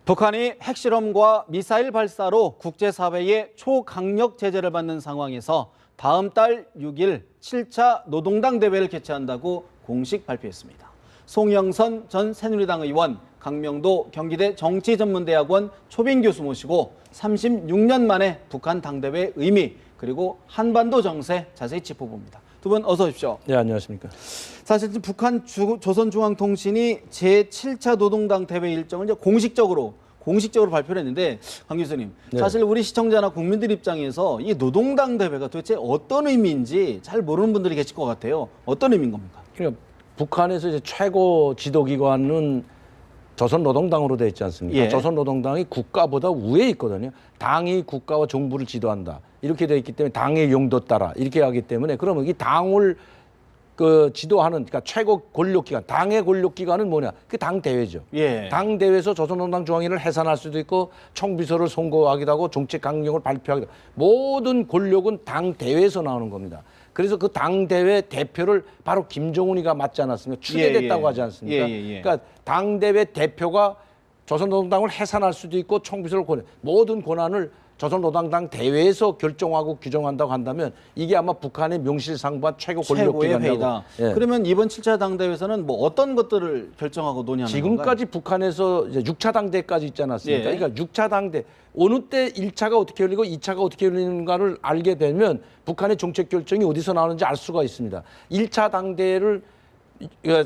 북한이 핵실험과 미사일 발사로 국제사회의 초강력 제재를 받는 상황에서 다음 달 6일 7차 노동당 대회를 개최한다고 공식 발표했습니다. 송영선 전 새누리당 의원, 강명도 경기대 정치전문대학원 초빙 교수 모시고 36년 만에 북한 당대회 의미 그리고 한반도 정세 자세히 짚어봅니다. 두 분 어서 오십시오. 네, 안녕하십니까. 사실 지금 북한 조선중앙통신이 제7차 노동당 대회 일정을 이제 공식적으로 발표를 했는데, 강 교수님, 네. 사실 우리 시청자나 국민들 입장에서 이 노동당 대회가 도대체 어떤 의미인지 잘 모르는 분들이 계실 것 같아요. 어떤 의미인 겁니까? 그러니까 북한에서 이제 최고 지도기관은 조선노동당으로 되어 있지 않습니까? 예. 조선노동당이 국가보다 위에 있거든요. 당이 국가와 정부를 지도한다. 이렇게 되어 있기 때문에 당의 용도 따라 이렇게 하기 때문에, 그러면 이 당을 지도하는, 그러니까 최고 권력기관, 당의 권력기관은 뭐냐? 그 당대회죠. 예. 당대회에서 조선노동당 중앙위를 해산할 수도 있고 총비서를 선거하기도 하고 정책 강령을 발표하기도 하고, 모든 권력은 당대회에서 나오는 겁니다. 그래서 그 당대회 대표를 바로 김정은이가 맡지 않았습니까? 추대됐다고 하지 않습니까? 그러니까 당대회 대표가 조선노동당을 해산할 수도 있고 총비서를 모든 권한을 조선노동당 대회에서 결정하고 규정한다고 한다면 이게 아마 북한의 명실상부한 최고 권력기관이다. 예. 그러면 이번 7차 당대회에서는 뭐 어떤 것들을 결정하고 논의하는 지금까지 건가요? 북한에서 이제 6차 당대까지 있지 않았습니까? 예. 그러니까 6차 당대, 어느 때 1차가 어떻게 열리고 2차가 어떻게 열리는가를 알게 되면 북한의 정책 결정이 어디서 나오는지 알 수가 있습니다. 1차 당대를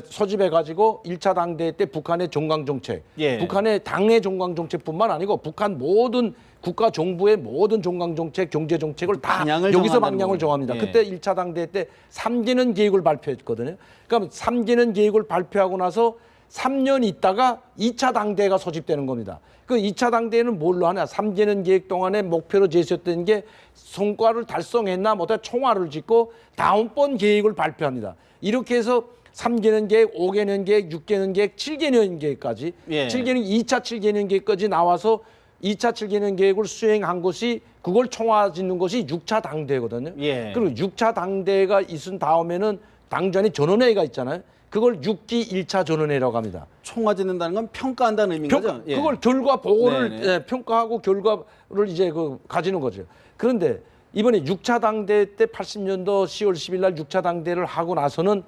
소집해가지고 1차 당대 때 북한의 종강정책, 예. 북한의 당의 종강정책뿐만 아니고 북한 모든 국가 정부의 모든 종강정책, 경제정책을 다 여기서 방향을 정합니다. 예. 그때 1차 당대 때 3개년 계획을 발표했거든요. 그러니까 3개년 계획을 발표하고 나서 3년 있다가 2차 당대가 소집되는 겁니다. 그 2차 당대는 뭘로 하냐? 3개년 계획 동안에 목표로 제시했던 게 성과를 달성했나 못해 총알을 짓고 다음번 계획을 발표합니다. 이렇게 해서 3개년 계획, 5개년 계획, 6개년 계획, 7개년 계획까지, 예. 2차 7개년 계획까지 나와서 2차 7개년 계획을 수행한 것이, 그걸 총화 짓는 것이 6차 당대거든요. 예. 그리고 6차 당대가 있은 다음에는 당전이 전원회의가 있잖아요. 그걸 6기 1차 전원회의라고 합니다. 총화 짓는다는 건 평가한다는 의미인 거죠? 예. 그걸 결과 보고를 네네. 평가하고 결과를 이제 가지는 거죠. 그런데 이번에 6차 당대 때 80년도 10월 10일 날 6차 당대를 하고 나서는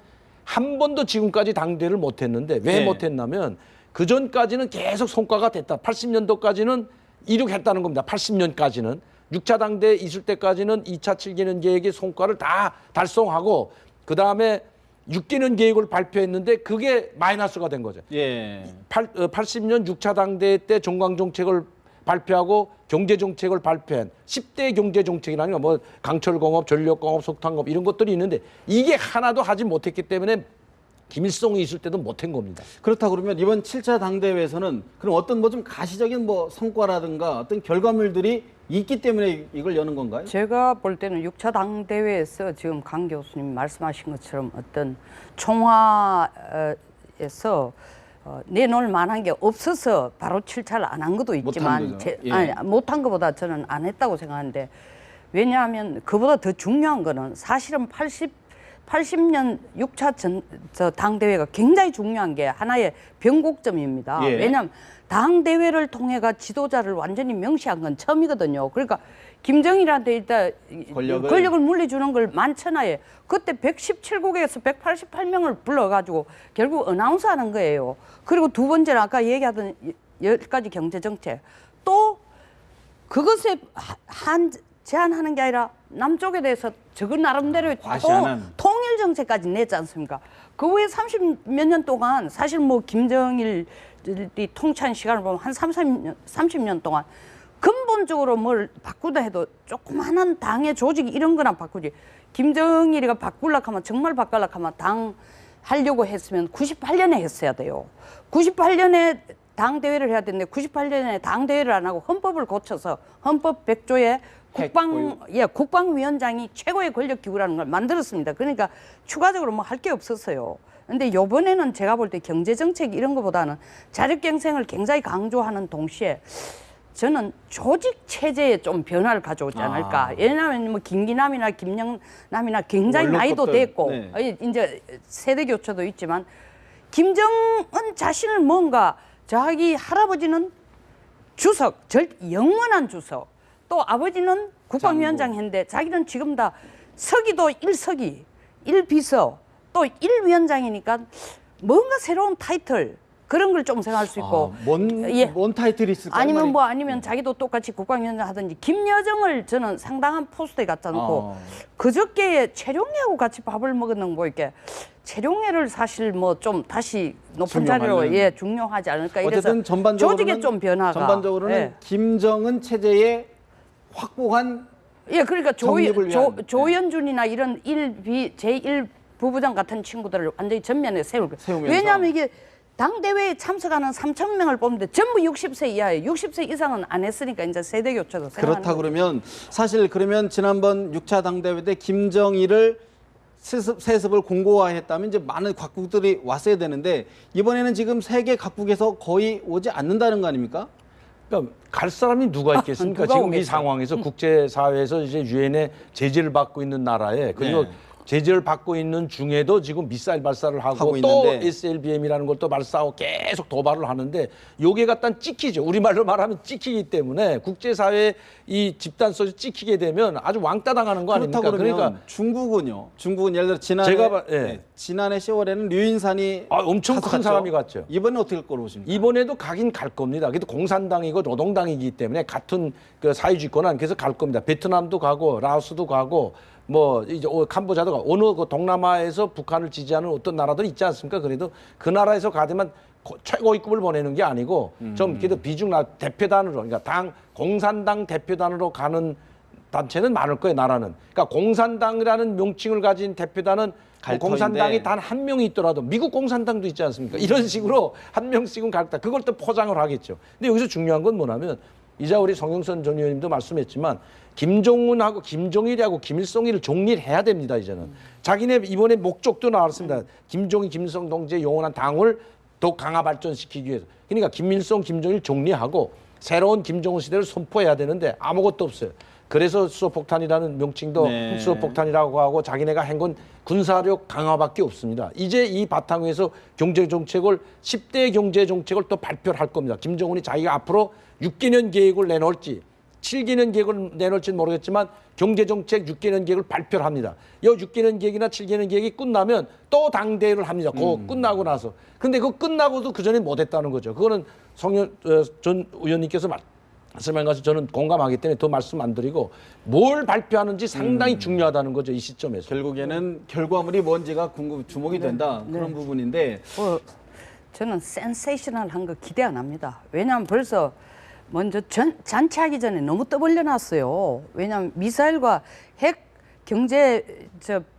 한 번도 지금까지 당대를 못했는데, 왜 네. 못했냐면 그 전까지는 계속 성과가 됐다. 80년도까지는 이룩했다는 겁니다. 80년까지는. 6차 당대 있을 때까지는 2차 7개년 계획의 성과를 다 달성하고 그 다음에 6개년 계획을 발표했는데 그게 마이너스가 된 거죠. 예. 80년 6차 당대 때 종강정책을 발표하고 경제정책을 발표한 10대 경제정책이라는 거, 뭐 강철공업, 전력공업, 석탄공업 이런 것들이 있는데 이게 하나도 하지 못했기 때문에 김일성이 있을 때도 못한 겁니다. 그렇다 그러면 이번 7차 당대회에서는 그럼 어떤 뭐 좀 가시적인 뭐 성과라든가 어떤 결과물들이 있기 때문에 이걸 여는 건가요? 제가 볼 때는 6차 당대회에서 지금 강 교수님 말씀하신 것처럼 어떤 총화에서 내놓을 만한 게 없어서 바로 7차를 안 한 것도 있지만 못한 것보다 저는 안 했다고 생각하는데, 왜냐하면 그보다 더 중요한 거는 사실은 80년 6차 당대회가 굉장히 중요한 게 하나의 변곡점입니다. 예. 왜냐하면 당대회를 통해가 지도자를 완전히 명시한 건 처음이거든요. 그러니까 김정일한테 일단 권력을 물려주는 걸 만천하에 그때 117국에서 188명을 불러가지고 결국 어나운스 하는 거예요. 그리고 두 번째는 아까 얘기하던 10가지 경제정책, 또 그것에 제한하는 게 아니라 남쪽에 대해서 저거 나름대로 통일 정책까지 냈지 않습니까? 그 후에 30몇 년 동안 사실 뭐 김정일이 통치한 시간을 보면 한 30년 동안 근본적으로 뭘 바꾸다 해도 조그마한 당의 조직 이런 거나 바꾸지, 김정일이가 바꾸려고 하면, 정말 바꾸려고 하면 당 하려고 했으면 98년에 했어야 돼요. 98년에 당대회를 해야 되는데 98년에 당대회를 안 하고 헌법을 고쳐서 헌법 100조에 국방위원장이 최고의 권력 기구라는 걸 만들었습니다. 그러니까 추가적으로 뭐 할 게 없었어요. 근데 이번에는 제가 볼 때 경제정책 이런 것보다는 자력경쟁을 굉장히 강조하는 동시에 저는 조직 체제에 좀 변화를 가져오지 않을까. 왜냐하면 뭐 김기남이나 김영남이나 굉장히 나이도 됐고, 이제 세대 교체도 있지만 김정은 자신을 뭔가 자기 할아버지는 주석, 영원한 주석. 또 아버지는 국방위원장 했는데 자기는 지금 다 서기도 1서기, 1비서, 또 1위원장이니까 뭔가 새로운 타이틀 그런 걸 좀 생각할 수 있고. 뭔 타이틀이 있을까요? 아니면 자기도 똑같이 국방위원장 하든지 김여정을 저는 상당한 포스트에 갖다 놓고 그저께 최룡해하고 같이 밥을 먹었는 뭐 이렇게 최룡해를 사실 뭐 좀 다시 높은 자리로 중요하지 않을까 이래서 어쨌든 전반적으로는 조직의 좀 변화가 전반적으로는 김정은 체제의 확고한 그러니까 정립을 위한, 조연준이나 이런 제1 부부장 같은 친구들을 완전히 전면에 세우면서 왜냐하면 이게 당대회에 참석하는 3,000명을 뽑는데 전부 60세 이하예요. 60세 이상은 안 했으니까 이제 세대 교체도 그렇다 그러면 사실 그러면 지난번 6차 당대회 때 김정일을 세습을 공고화했다면 이제 많은 각국들이 왔어야 되는데 이번에는 지금 세계 각국에서 거의 오지 않는다는 거 아닙니까? 그러니까 갈 사람이 누가 있겠습니까? 누가 지금 오겠어요? 이 상황에서 국제사회에서 이제 유엔의 제재를 받고 있는 나라에 그리고 제재를 받고 있는 중에도 지금 미사일 발사를 하고 또 있는데. SLBM이라는 걸 또 발사하고 계속 도발을 하는데 요게 갖다 찍히죠. 우리말로 말하면 찍히기 때문에 국제사회 이 집단 속에서 찍히게 되면 아주 왕따 당하는 거 아닙니까? 그러니까 중국은요. 중국은 예를 들어 지난해 10월에는 류인산이 엄청 큰 갔죠. 사람이 갔죠. 이번에 어떻게 갈 거로 보십니까? 이번에도 가긴 갈 겁니다. 그래도 공산당이고 노동당이기 때문에 같은 그 사회주의권 안에서 갈 겁니다. 베트남도 가고 라오스도 가고 뭐 이제 캄보자도 가고 어느 그 동남아에서 북한을 지지하는 어떤 나라들 있지 않습니까? 그래도 그 나라에서 가되면 최고위급을 보내는 게 아니고 좀 그래도 비중 대표단으로 그러니까 당 공산당 대표단으로 가는 단체는 많을 거예요. 나라는. 그러니까 공산당이라는 명칭을 가진 대표단은 공산당이 단 한 명이 있더라도 미국 공산당도 있지 않습니까? 이런 식으로 한 명씩은 갈다. 그걸 또 포장을 하겠죠. 근데 여기서 중요한 건 뭐냐면 이자 우리 성영선 전 의원님도 말씀했지만 김정은하고 김정일하고 김일성이를 정리해야 됩니다. 이제는 자기네 이번에 목적도 나왔습니다. 김정일, 김일성 동지의 영원한 당을 더 강화 발전시키기 위해서. 그러니까 김일성, 김정일 정리하고 새로운 김정은 시대를 선포해야 되는데 아무것도 없어요. 그래서 수소폭탄이라는 명칭도 수소폭탄이라고 하고 자기네가 한 건 군사력 강화밖에 없습니다. 이제 이 바탕 위에서 경제정책을 10대 경제정책을 또 발표를 할 겁니다. 김정은이 자기가 앞으로 6개년 계획을 내놓을지 7개년 계획을 내놓을지는 모르겠지만 경제정책 6개년 계획을 발표를 합니다. 이 6개년 계획이나 7개년 계획이 끝나면 또 당대회를 합니다. 그거 끝나고 나서. 근데 그거 끝나고도 그전에 못했다는 거죠. 그거는 성현 전 의원님께서 말씀한 것을 저는 공감하기 때문에 더 말씀 안 드리고 뭘 발표하는지 상당히 중요하다는 거죠. 이 시점에서. 결국에는 결과물이 뭔지가 주목이 된다. 그런 부분인데 저는 센세이셔널한 거 기대 안 합니다. 왜냐하면 벌써 먼저 잔치하기 전에 너무 떠벌려 놨어요. 왜냐하면 미사일과 핵 경제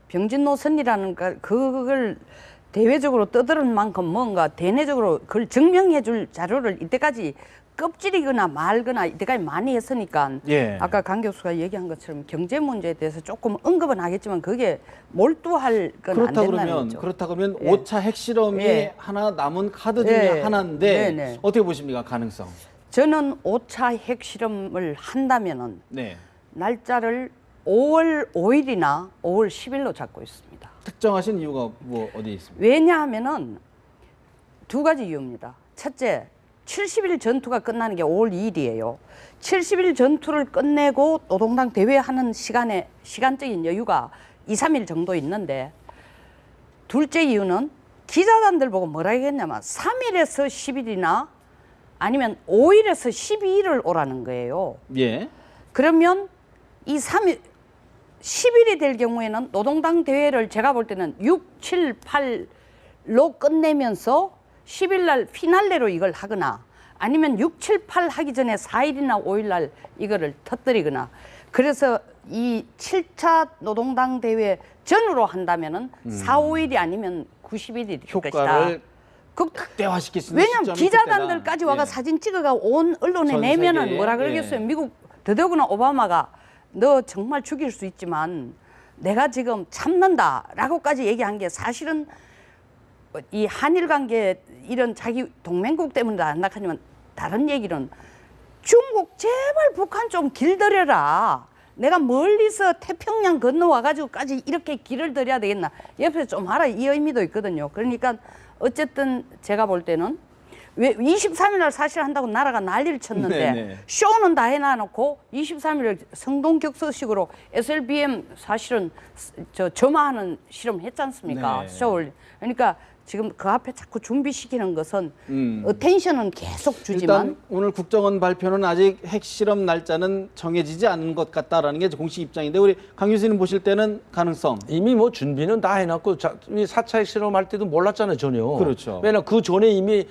병진 노선이라는 그걸 대외적으로 떠드는 만큼 뭔가 대내적으로 그걸 증명해 줄 자료를 이때까지 껍질이거나 말거나 이때까지 많이 했으니까 아까 강 교수가 얘기한 것처럼 경제 문제에 대해서 조금 언급은 하겠지만 그게 몰두할 건 안 된다는 거죠. 그렇다 그러면 5차 핵실험이 하나 남은 카드 중에 하나인데 어떻게 보십니까? 가능성? 저는 5차 핵실험을 한다면은 날짜를 5월 5일이나 5월 10일로 잡고 있습니다. 특정하신 이유가 뭐 어디에 있습니까? 왜냐하면은 두 가지 이유입니다. 첫째, 70일 전투가 끝나는 게 5월 2일이에요. 70일 전투를 끝내고 노동당 대회하는 시간적인 여유가 2, 3일 정도 있는데 둘째 이유는 기자단들 보고 뭐라 하겠냐면 3일에서 10일이나 아니면 5일에서 12일을 오라는 거예요. 그러면 이 3일, 10일이 될 경우에는 노동당 대회를 제가 볼 때는 6, 7, 8로 끝내면서 10일 날 피날레로 이걸 하거나 아니면 6, 7, 8 하기 전에 4일이나 5일 날 이거를 터뜨리거나 그래서 이 7차 노동당 대회 전후로 한다면은 4, 5일이 아니면 90일이 될 효과를 극대화시킬 수 있는 왜냐면 기자단들까지 와가 사진 찍어가 온 언론에 내면은 뭐라 그러겠어요. 미국 더더구나 오바마가 너 정말 죽일 수 있지만 내가 지금 참는다라고까지 얘기한 게 사실은 이 한일 관계 이런 자기 동맹국 때문에 안 나가지만 다른 얘기는 중국 제발 북한 좀 길들여라. 내가 멀리서 태평양 건너와가지고까지 이렇게 길을 들여야 되겠나. 옆에서 좀 하라 이 의미도 있거든요. 그러니까 어쨌든 제가 볼 때는 왜 23일 날 사실 한다고 나라가 난리를 쳤는데 네네. 쇼는 다 해놔놓고 23일을 성동격서식으로 SLBM 사실은 점화하는 실험 했지 않습니까? 네. 쇼를. 그러니까 지금 그 앞에 자꾸 준비시키는 것은 어텐션은 계속 주지만 일단 오늘 국정원 발표는 아직 핵실험 날짜는 정해지지 않은 것 같다라는 게 공식 입장인데 우리 강 교수님 보실 때는 가능성. 이미 뭐 준비는 다 해놨고 4차 핵실험할 때도 몰랐잖아요 전혀. 그렇죠. 왜냐면 그 전에 이미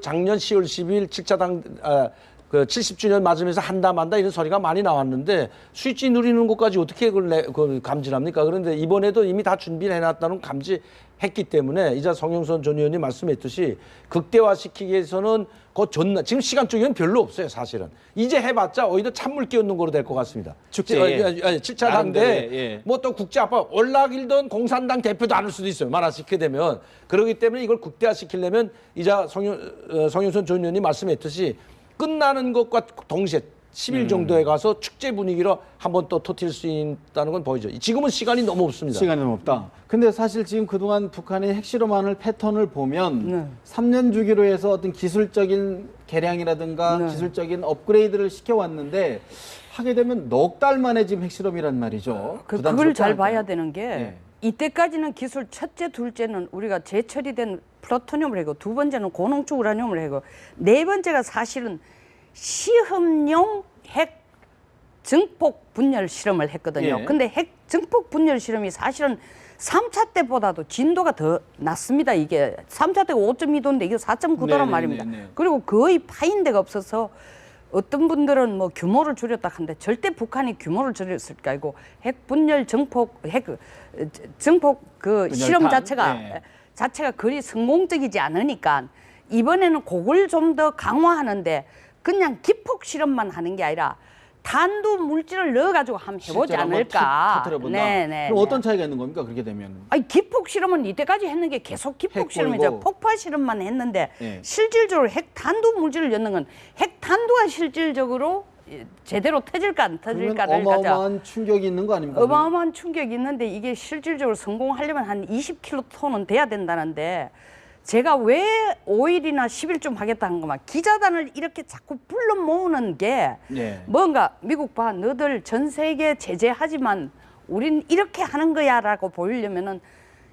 작년 10월 12일 7차 그 70주년 맞으면서 한다 만다 이런 소리가 많이 나왔는데 스위치 누리는 것까지 어떻게 그걸 감지합니까? 그런데 이번에도 이미 다 준비를 해놨다는 감지했기 때문에 이제 성영선 전 의원님 말씀했듯이 극대화시키기 위해서는 그 전날 지금 시간적인 별로 없어요 사실은. 이제 해봤자 오히려 찬물 끼얹는 거로 될 것 같습니다. 축제에. 7차 당대 예. 뭐 또 국제 아빠 올라길던 공산당 대표도 안 할 수도 있어요. 만화시키게 되면. 그렇기 때문에 이걸 극대화시키려면 이제 성영선 전 의원님 말씀했듯이 끝나는 것과 동시에 10일 정도에 가서 축제 분위기로 한번 또 터뜨릴 수 있다는 건 보이죠. 지금은 시간이 너무 없습니다. 시간이 너무 없다. 근데 사실 지금 그동안 북한이 핵실험하는 패턴을 보면 3년 주기로 해서 어떤 기술적인 개량이라든가 기술적인 업그레이드를 시켜왔는데 하게 되면 넉 달 만에 지금 핵실험이란 말이죠. 그걸 잘 않을까요? 봐야 되는 게 네. 이때까지는 기술 첫째, 둘째는 우리가 재처리된 플루토늄을 하고 두 번째는 고농축 우라늄을 하고 네 번째가 사실은 시험용 핵 증폭 분열 실험을 했거든요. 예. 근데 핵 증폭 분열 실험이 사실은 3차 때보다도 진도가 더 낮습니다. 이게 3차 때가 5.2도인데 이게 4.9도란 말입니다. 그리고 거의 파인 데가 없어서 어떤 분들은 뭐 규모를 줄였다 하는데 절대 북한이 규모를 줄였을 게 아니고 핵 분열 증폭 그 실험 자체가 그리 성공적이지 않으니까 이번에는 그걸 좀 더 강화하는데 그냥 기폭 실험만 하는 게 아니라 탄두 물질을 넣어가지고 한번 해보지 않을까. 네네. 그럼 어떤 차이가 있는 겁니까? 그렇게 되면? 아니 기폭 실험은 이때까지 했는 게 계속 기폭 실험이죠. 폭발 실험만 했는데 네. 실질적으로 핵 탄두 물질을 넣는 건 핵 탄두가 실질적으로 제대로 터질까 안 터질까를 어마어마한 충격이 있는 거 아닙니까? 어마어마한 충격이 있는데 이게 실질적으로 성공하려면 한 20킬로톤은 돼야 된다는데 제가 왜 5일이나 10일쯤 하겠다 한 것만 기자단을 이렇게 자꾸 불러 모으는 게 네. 뭔가 미국 봐 너들 전 세계 제재하지만 우린 이렇게 하는 거야라고 보이려면은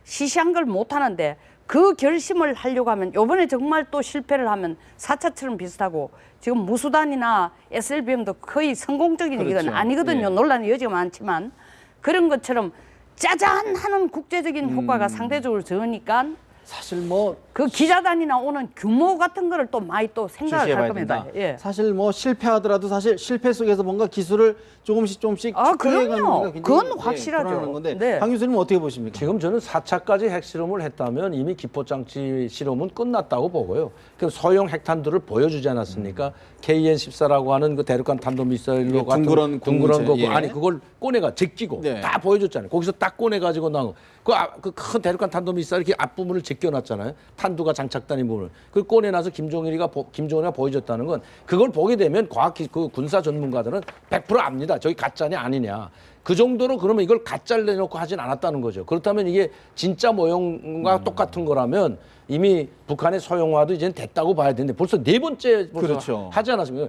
시시한 걸 못 하는데 그 결심을 하려고 하면 이번에 정말 또 실패를 하면 4차처럼 비슷하고 지금 무수단이나 SLBM도 거의 성공적인 그렇죠. 건 아니거든요. 예. 논란의 여지가 많지만 그런 것처럼 짜잔 하는 국제적인 효과가 상대적으로 적으니까 사실 뭐 그 기자단이나 오는 규모 같은 거를 또 많이 또 생각을 할 겁니다. 예. 사실 뭐 실패하더라도 사실 실패 속에서 뭔가 기술을 조금씩 그럼요. 그건 확실하죠. 불안한 건데 네. 강 교수님은 어떻게 보십니까? 지금 저는 4차까지 핵실험을 했다면 이미 기포장치 실험은 끝났다고 보고요. 그 소형 핵탄두를 보여주지 않았습니까? KN-14라고 하는 그 대륙간 탄도미사일로 같은 둥그런 둥그런 거 예. 아니 그걸 꺼내가 제끼고 네. 다 보여줬잖아요. 거기서 딱 꺼내가지고 나온 그 큰 대륙간 탄도미사일 이렇게 앞부분을 제껴놨잖아요. 탄두가 장착된 부분을 그걸 꺼내놔서 김정은이가 보여줬다는 건 그걸 보게 되면 그 군사 전문가들은 100% 압니다. 저기 가짜냐 아니냐. 그 정도로 그러면 이걸 가짜를 내놓고 하진 않았다는 거죠. 그렇다면 이게 진짜 모형과 똑같은 거라면 이미 북한의 소형화도 이제는 됐다고 봐야 되는데 벌써 네 번째 그렇죠. 하지 않았습니까?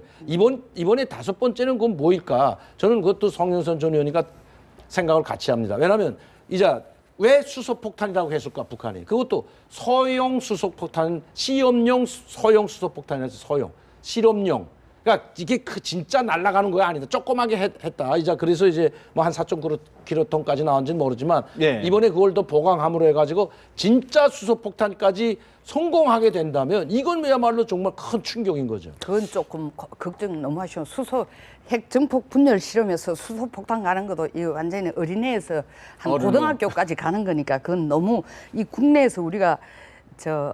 이번에 다섯 번째는 그건 뭐일까? 저는 그것도 성영선 전 의원이가 생각을 같이 합니다. 왜냐하면 이제 왜 수소폭탄이라고 했을까 북한이? 그것도 소형 수소폭탄, 시험용 소형 수소폭탄이라서 소형, 실험용. 그러니까 이게 진짜 날아가는 거야 아니다. 조그맣게 했다. 이제 그래서 이제 뭐 한 4.9킬로톤까지 나온지는 모르지만 네. 이번에 그걸 더 보강함으로 해가지고 진짜 수소폭탄까지 성공하게 된다면 이건 그야말로 정말 큰 충격인 거죠. 그건 조금 걱정 너무 하시오. 핵 증폭 분열 실험에서 수소폭탄 가는 것도 이 완전히 어린애에서 한 고등학교까지 가는 거니까 그건 너무 이 국내에서 우리가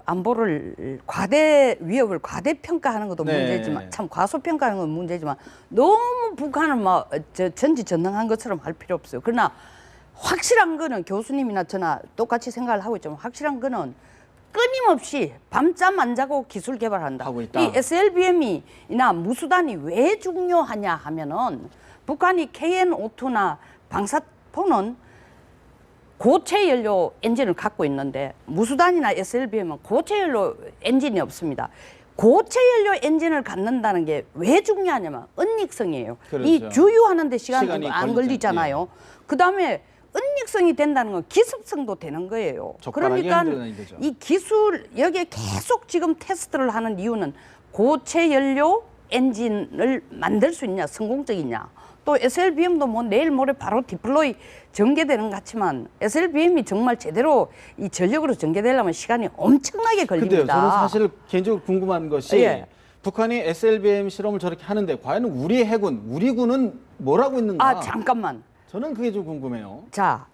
안보를 위협을 과대평가하는 것도 네. 문제지만 참 과소평가하는 건 문제지만 너무 북한은 막 전지전능한 것처럼 할 필요 없어요. 그러나 확실한 거는 교수님이나 저나 똑같이 생각을 하고 있지만 확실한 거는 끊임없이 밤잠 안 자고 기술 개발한다. 하고 있다. 이 SLBM이나 무수단이 왜 중요하냐 하면은 북한이 KN-O2나 방사포는 고체 연료 엔진을 갖고 있는데 무수단이나 SLBM은 고체 연료 엔진이 없습니다. 고체 연료 엔진을 갖는다는 게 왜 중요하냐면 은닉성이에요. 그렇죠. 이 주유하는 데 시간이 시간이 안 걸리잖아요. 걸리잖아요. 그다음에 은닉성이 된다는 건 기습성도 되는 거예요. 접근하기 그러니까 힘들다는 거죠. 이 기술 여기에 계속 지금 테스트를 하는 이유는 고체 연료 엔진을 만들 수 있냐, 성공적이냐. 또 SLBM도 뭐 내일 모레 바로 디플로이 전개되는 것 같지만 SLBM이 정말 제대로 이 전력으로 전개되려면 시간이 엄청나게 걸립니다. 근데요, 저는 사실 개인적으로 궁금한 것이 예. 북한이 SLBM 실험을 저렇게 하는데 과연 우리 해군, 우리 군은 뭘 하고 있는가? 아, 잠깐만. 저는 그게 좀 궁금해요. 자,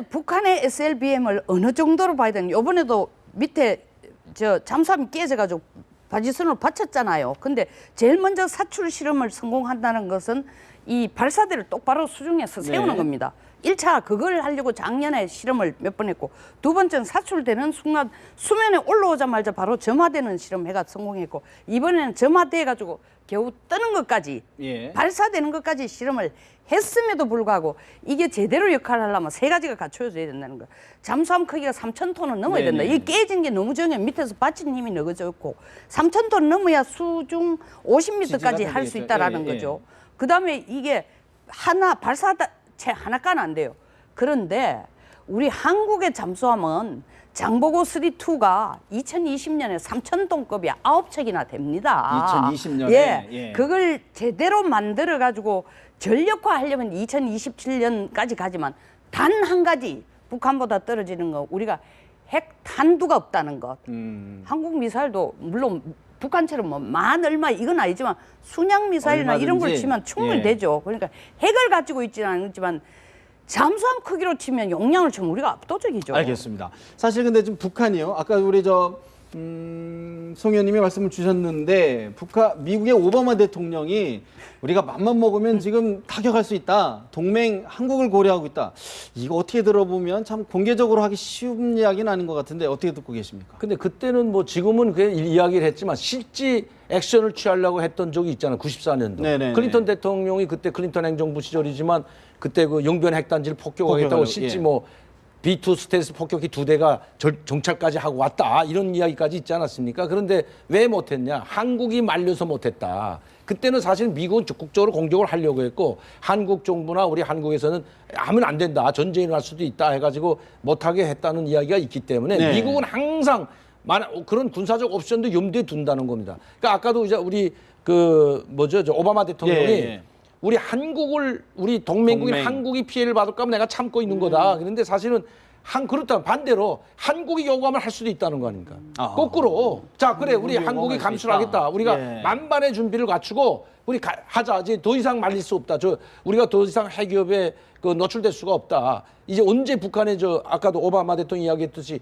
북한의 SLBM을 어느 정도로 봐야 되는? 이번에도 밑에 저 잠수함이 깨져가지고 바지선으로 받쳤잖아요. 근데 제일 먼저 사출 실험을 성공한다는 것은 이 발사대를 똑바로 수중에서 세우는 네. 겁니다. 1차 그걸 하려고 작년에 실험을 몇 번 했고, 두 번째는 사출되는 순간 수면에 올라오자마자 바로 점화되는 실험 해가 성공했고, 이번에는 점화돼가지고 겨우 뜨는 것까지 예. 발사되는 것까지 실험을 했음에도 불구하고 이게 제대로 역할을 하려면 세 가지가 갖춰져야 된다는 거예요. 잠수함 크기가 3,000톤은 넘어야 된다. 네네. 이게 깨진 게 너무 정해. 밑에서 받친 힘이 너그져 있고 3,000톤 넘어야 수중 50m까지 지지가 할 수 되겠죠. 있다라는 예, 예. 거죠. 그다음에 이게 발사체 하나가는 안 돼요. 그런데 우리 한국의 잠수함은 장보고 3-2가 2020년에 3,000톤급이 9척이나 됩니다. 2020년에, 예. 예. 그걸 제대로 만들어 가지고 전력화 하려면 2027년까지 가지만 단 한 가지 북한보다 떨어지는 거 우리가 핵 탄두가 없다는 것. 한국 미사일도 물론 북한처럼 뭐 만 얼마 이건 아니지만 순양 미사일이나 이런 걸 얼마든지, 치면 충분히 예. 되죠. 그러니까 핵을 가지고 있지는 않지만 잠수함 크기로 치면 용량을 치면 우리가 압도적이죠. 알겠습니다. 사실 근데 지금 북한이요. 아까 우리 송 의원님이 말씀을 주셨는데 미국의 오바마 대통령이 우리가 맘만 먹으면 지금 타격할 수 있다. 동맹 한국을 고려하고 있다. 이거 어떻게 들어보면 참 공개적으로 하기 쉬운 이야기는 아닌 것 같은데 어떻게 듣고 계십니까? 근데 그때는 뭐 지금은 그 이야기를 했지만 실제 액션을 취하려고 했던 적이 있잖아요. 94년도. 네네네. 클린턴 대통령이 그때 클린턴 행정부 시절이지만 그때 그 영변 핵단지를 폭격하겠다고 폭격하려고, 실제 예. 뭐 B2 스텔스 폭격기 2대가 정찰까지 하고 왔다 이런 이야기까지 있지 않았습니까? 그런데 왜 못했냐? 한국이 말려서 못했다. 그때는 사실 미국은 적극적으로 공격을 하려고 했고 한국 정부나 우리 한국에서는 하면 안 된다. 전쟁이 날 수도 있다 해가지고 못하게 했다는 이야기가 있기 때문에 네. 미국은 항상 그런 군사적 옵션도 염두에 둔다는 겁니다. 그러니까 아까도 이제 우리 저 오바마 대통령이 예. 우리 동맹국인 동맹. 한국이 피해를 받을까 하면 내가 참고 있는 거다. 그런데 사실은 그렇다면 반대로 한국이 요구하면 할 수도 있다는 거 아닙니까? 아. 거꾸로. 자, 그래. 우리 한국이 한국이 요구할 수 감수를 있다. 하겠다. 우리가 예. 만반의 준비를 갖추고 우리 하자. 이제 더 이상 말릴 수 없다. 우리가 더 이상 핵위협에 노출될 수가 없다. 이제 언제 북한에 아까도 오바마 대통령이 이야기했듯이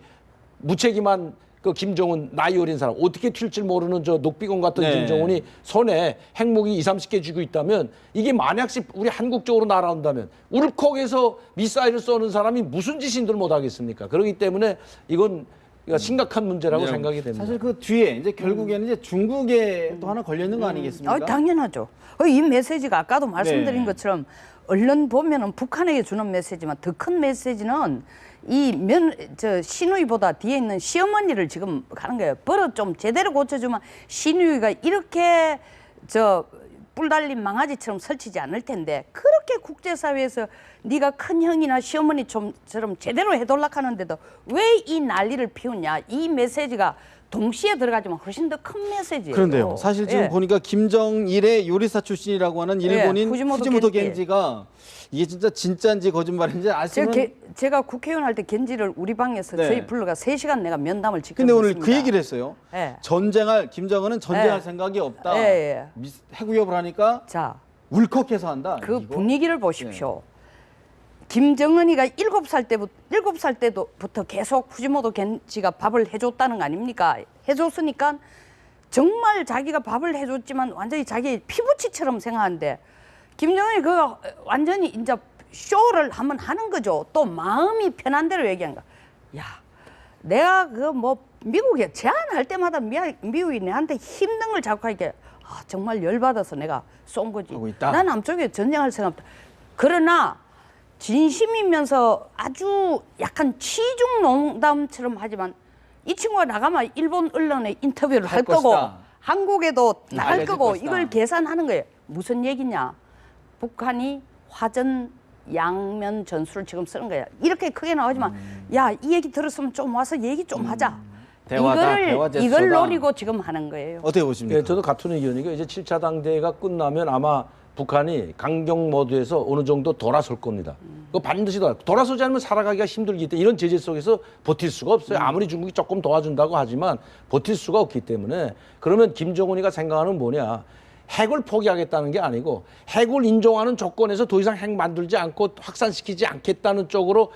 무책임한 김정은 나이 어린 사람 어떻게 튈지 모르는 녹비공 같은 네. 김정은이 손에 핵무기 20-30개 쥐고 있다면 이게 만약씩 우리 한국 쪽으로 날아온다면 울컥해서 미사일을 쏘는 사람이 무슨 짓인들 못하겠습니까? 그렇기 때문에 이건 심각한 문제라고 생각이 됩니다. 사실 그 뒤에 이제 결국에는 이제 중국에 또 하나 걸려 있는 거 아니겠습니까? 당연하죠. 이 메시지가 아까도 말씀드린 네. 것처럼 얼른 보면은 북한에게 주는 메시지만 더 큰 메시지는 시누이보다 뒤에 있는 시어머니를 지금 가는 거예요. 버릇 좀 제대로 고쳐주면 시누이가 이렇게 뿔 달린 망아지처럼 설치지 않을 텐데 그렇게 국제사회에서 네가 큰 형이나 시어머니처럼 제대로 해돌락 하는데도 왜 이 난리를 피우냐. 이 메시지가 동시에 들어가지만 훨씬 더 큰 메시지예요. 그런데요. 사실 지금 예. 보니까 김정일의 요리사 출신이라고 하는 일본인 후지모토 후지모토 겐지. 겐지가 이게 진짜인지 거짓말인지 아시면 제가 국회의원 할 때 겐지를 우리 방에서 네. 저희 불러가 3시간 내가 면담을 직접 근데 오늘 했습니다. 그 얘기를 했어요. 예. 김정은은 전쟁할 예. 생각이 없다. 예. 핵위협을 하니까 자, 울컥해서 한다. 그 이거? 분위기를 보십시오. 김정은이가 7살 때부터 계속 후지모토 겐지가 밥을 해줬다는 거 아닙니까? 해줬으니까 정말 자기가 밥을 해줬지만 완전히 자기 피부치처럼 생각하는데 김정은이 그거 완전히 이제 쇼를 한번 하는 거죠. 또 마음이 편한 대로 얘기한 거야. 야, 내가 미국에 제안할 때마다 미국이 내한테 힘든 걸 자꾸 하니까 정말 열받아서 내가 쏜 거지. 하고 있다. 난 남쪽에 전쟁할 생각 없다. 그러나 진심이면서 아주 약간 취중 농담처럼 하지만 이 친구가 나가면 일본 언론에 인터뷰를 할 거고 것이다. 한국에도 날 알려질 거고 것이다. 이걸 계산하는 거예요. 무슨 얘기냐? 북한이 화전 양면 전술을 지금 쓰는 거야. 이렇게 크게 나오지만 야, 이 얘기 들었으면 좀 와서 얘기 좀 하자. 대화 제스처다. 이걸 노리고 지금 하는 거예요. 어떻게 보십니까? 예, 저도 같은 의견이고 이제 7차 당대회가 끝나면 아마 북한이 강경 모드에서 어느 정도 돌아설 겁니다. 그거 반드시 돌아서지 않으면 살아가기가 힘들기 때문에 이런 제재 속에서 버틸 수가 없어요. 아무리 중국이 조금 도와준다고 하지만 버틸 수가 없기 때문에 그러면 김정은이가 생각하는 뭐냐. 핵을 포기하겠다는 게 아니고 핵을 인정하는 조건에서 더 이상 핵 만들지 않고 확산시키지 않겠다는 쪽으로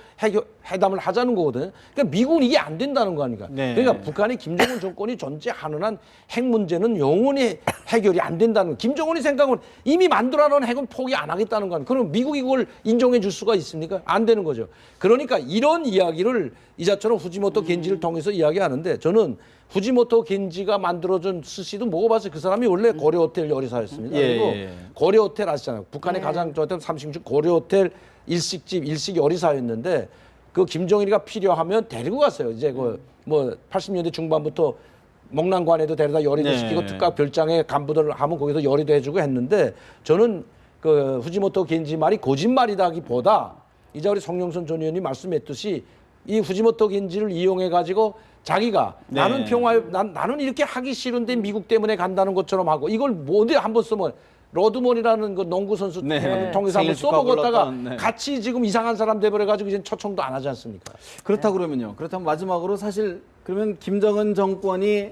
회담을 하자는 거거든요. 그러니까 미국은 이게 안 된다는 거 아닙니까? 네. 그러니까 북한이 김정은 정권이 존재하는 한 핵 문제는 영원히 해결이 안 된다는 거. 김정은이 생각은 이미 만들어놓은 핵은 포기 안 하겠다는 거 아닙니까? 그럼 미국이 그걸 인정해 줄 수가 있습니까? 안 되는 거죠. 그러니까 이런 이야기를 이자처럼 후지모토 겐지를 통해서 이야기하는데 저는 후지모토 겐지가 만들어준 스시도 먹어봤어요. 그 사람이 원래 고려호텔 요리사였습니다. 예, 그리고 예. 고려호텔 아시잖아요. 북한의 가장 좋았던 30중 고려호텔 일식집 일식 요리사였는데 그 김정일이가 필요하면 데리고 갔어요. 이제 그 뭐 80년대 중반부터 목난관에도 데려다 요리도 네. 시키고 특각 별장에 간부들 하면 거기서 요리도 해주고 했는데 저는 그 후지모토 겐지 말이 거짓말이다기보다 이제 우리 송영선 전 의원이 말씀했듯이 이 후지모토 겐지를 이용해 가지고 자기가 네. 나는 나는 이렇게 하기 싫은데 미국 때문에 간다는 것처럼 하고 이걸 뭐 어디 한번 쓰면 로드몬이라는 그 농구 선수 네. 통해서 한번 생일 축하 써먹었다가 불렀던, 네. 같이 지금 이상한 사람 돼버려 가지고 이제 초청도 안 하지 않습니까? 그렇다 그러면요. 그렇다면 마지막으로 사실 그러면 김정은 정권이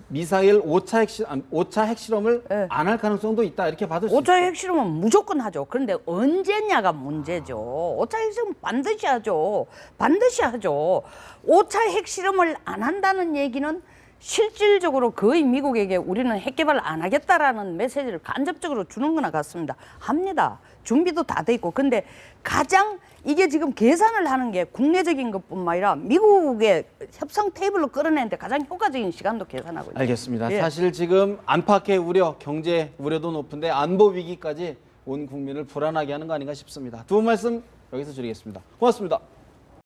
미사일 5차 핵실험을 네. 안 할 가능성도 있다 이렇게 받을 수 5차 핵실험은 무조건 하죠. 그런데 언제냐가 문제죠. 5차 핵실험 반드시 하죠. 반드시 하죠. 5차 핵실험을 안 한다는 얘기는 실질적으로 거의 미국에게 우리는 핵 개발 안 하겠다라는 메시지를 간접적으로 주는 거나 같습니다. 합니다. 준비도 다 돼 있고. 근데 가장 이게 지금 계산을 하는 게 국내적인 것뿐만 아니라 미국의 협상 테이블로 끌어내는데 가장 효과적인 시간도 계산하고 있습니다. 알겠습니다. 예. 사실 지금 안팎의 우려, 경제 우려도 높은데 안보 위기까지 온 국민을 불안하게 하는 거 아닌가 싶습니다. 두 분 말씀 여기서 드리겠습니다. 고맙습니다.